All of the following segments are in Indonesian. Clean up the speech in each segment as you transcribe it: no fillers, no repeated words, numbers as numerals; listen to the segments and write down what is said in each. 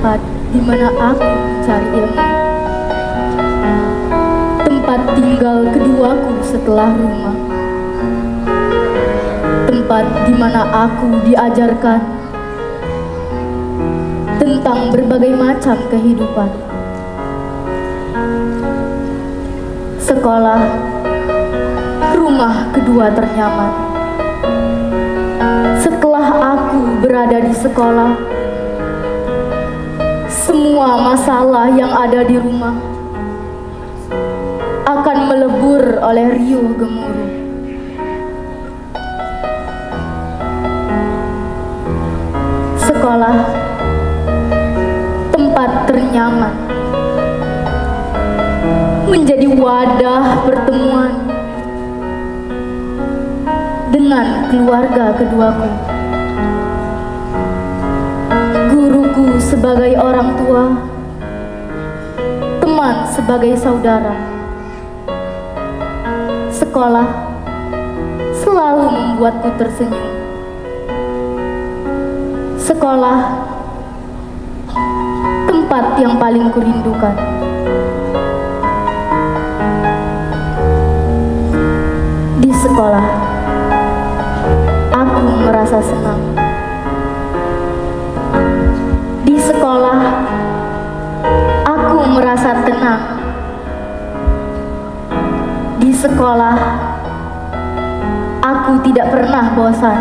tempat di mana aku mencari ilmu, tempat tinggal keduaku setelah rumah, tempat di mana aku diajarkan tentang berbagai macam kehidupan. Sekolah, rumah kedua ternyaman. Setelah aku berada di sekolah, semua masalah yang ada di rumah akan melebur oleh riuh gemuruh. Sekolah, tempat ternyaman, menjadi wadah pertemuan dengan keluarga keduaku. Guruku sebagai orang tua, teman sebagai saudara. Sekolah selalu membuatku tersenyum. Sekolah, tempat yang paling kurindukan. Di sekolah, aku merasa senang. Di sekolah, aku merasa tenang. Di sekolah, aku tidak pernah bosan.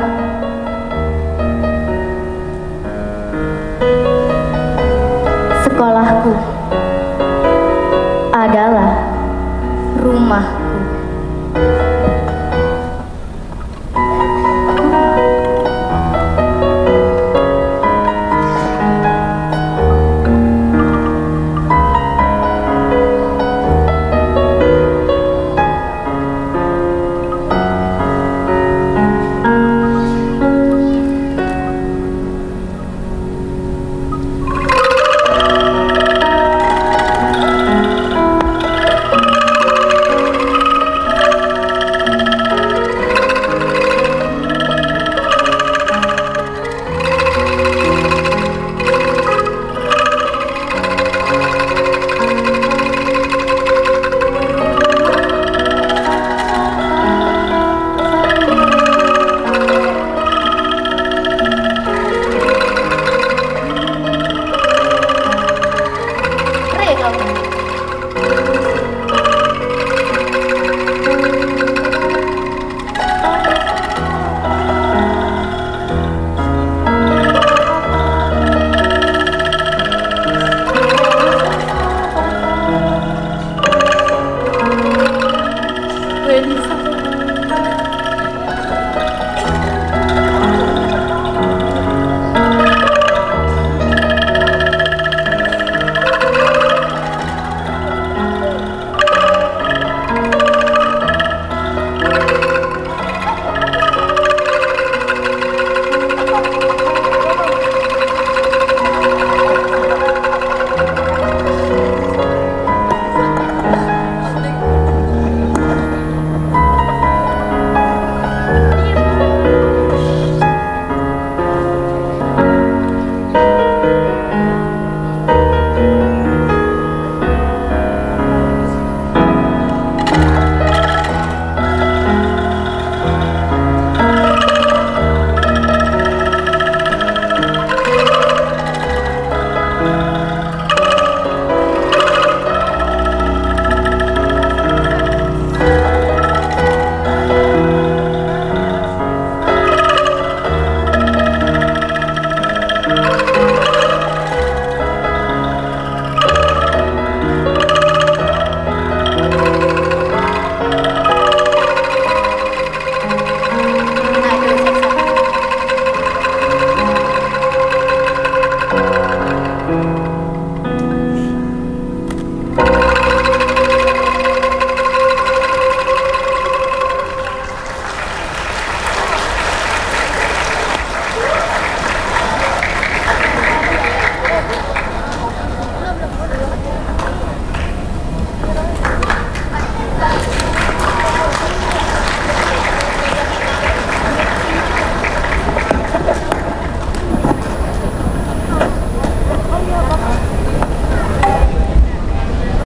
Sekolahku adalah rumahku.